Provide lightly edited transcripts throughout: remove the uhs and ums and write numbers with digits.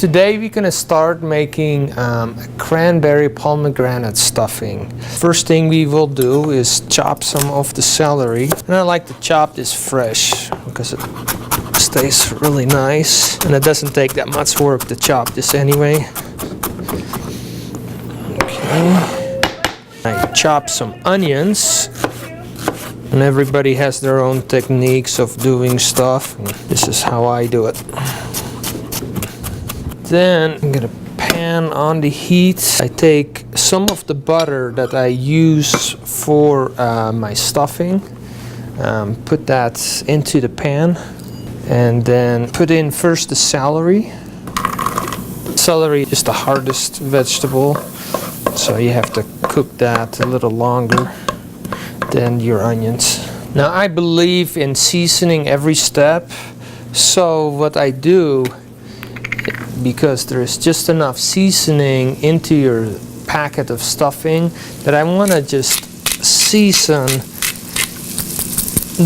Today we're gonna start making a cranberry pomegranate stuffing. First thing we will do is chop some of the celery. And I like to chop this fresh because it stays really nice. And it doesn't take that much work to chop this anyway. Okay. I chop some onions. And everybody has their own techniques of doing stuff. This is how I do it. Then I'm gonna pan on the heat. I take some of the butter that I use for my stuffing, put that into the pan, and then put in first the celery. Celery is the hardest vegetable, so you have to cook that a little longer than your onions. Now I believe in seasoning every step, so what I do, because there's just enough seasoning into your packet of stuffing, that I want to just season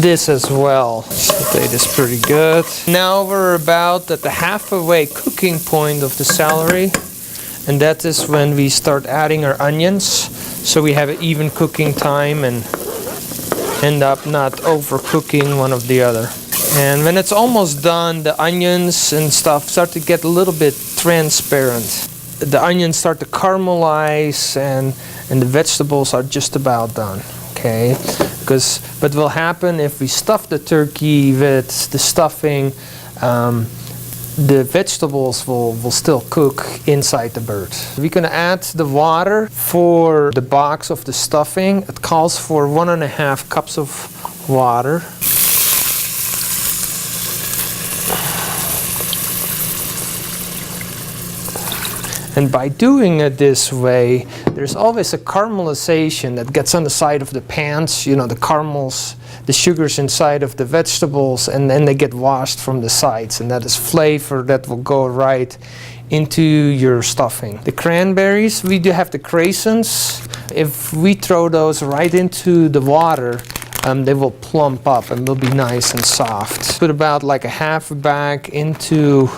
this as well. Okay, this is pretty good. Now we're about at the halfway cooking point of the celery, and that is when we start adding our onions, so we have an even cooking time and end up not overcooking one of the other. And when it's almost done, the onions and stuff start to get a little bit transparent. The onions start to caramelize, and the vegetables are just about done. Okay, because what will happen if we stuff the turkey with the stuffing, the vegetables will still cook inside the bird. We're gonna add the water for the box of the stuffing. It calls for 1.5 cups of water. And by doing it this way, there's always a caramelization that gets on the side of the pans, you know, the caramels, the sugars inside of the vegetables, and then they get washed from the sides, and that is flavor that will go right into your stuffing. The cranberries, we do have the craisins. If we throw those right into the water, they will plump up and will be nice and soft. Put about like a half bag into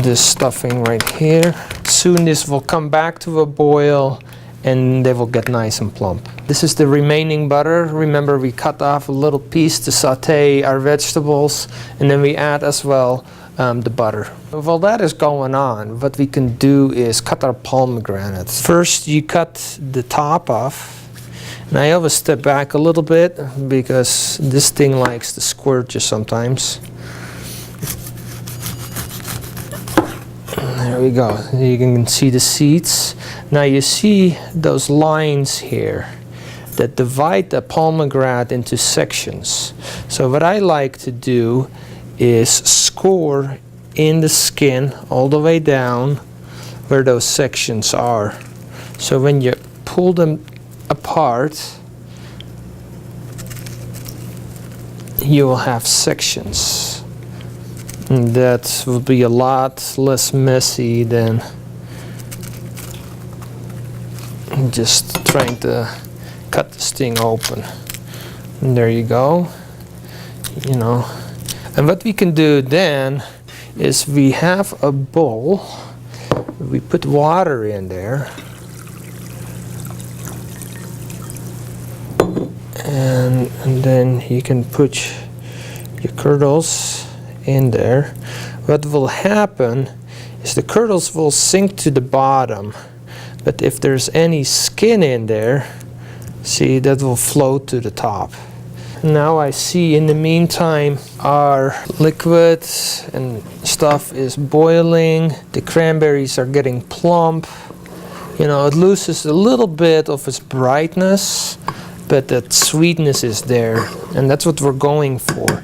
this stuffing right here. Soon this will come back to a boil and they will get nice and plump. This is the remaining butter. Remember, we cut off a little piece to saute our vegetables, and then we add as well the butter. While that is going on, what we can do is cut our pomegranate. First you cut the top off, and I always step back a little bit because this thing likes to squirt you sometimes. There we go. You can see the seeds. Now you see those lines here that divide the pomegranate into sections. So what I like to do is score in the skin all the way down where those sections are. So when you pull them apart, you will have sections. And that will be a lot less messy than just trying to cut this thing open. And there you go. You know. And what we can do then is we have a bowl. We put water in there. And then you can put your kernels in there. What will happen is the kernels will sink to the bottom, but if there's any skin in there, see, that will float to the top. Now I see in the meantime our liquid and stuff is boiling. The cranberries are getting plump. You know, it loses a little bit of its brightness, but that sweetness is there, and that's what we're going for.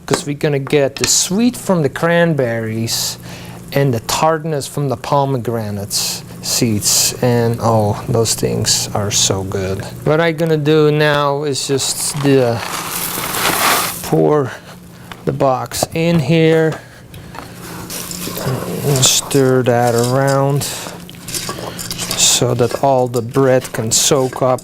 Because we're going to get the sweet from the cranberries and the tartness from the pomegranate seeds, and oh, those things are so good. What I'm going to do now is just pour the box in here and stir that around so that all the bread can soak up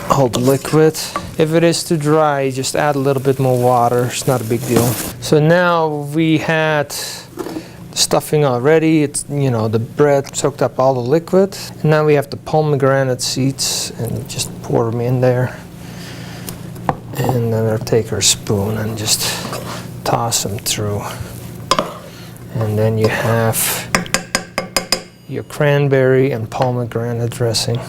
all the liquid. If it is too dry, just add a little bit more water. It's not a big deal. So now we had stuffing already. It's, you know, the bread soaked up all the liquid. And now we have the pomegranate seeds, and just pour them in there. And then I'll take our spoon and just toss them through. And then you have your cranberry and pomegranate dressing.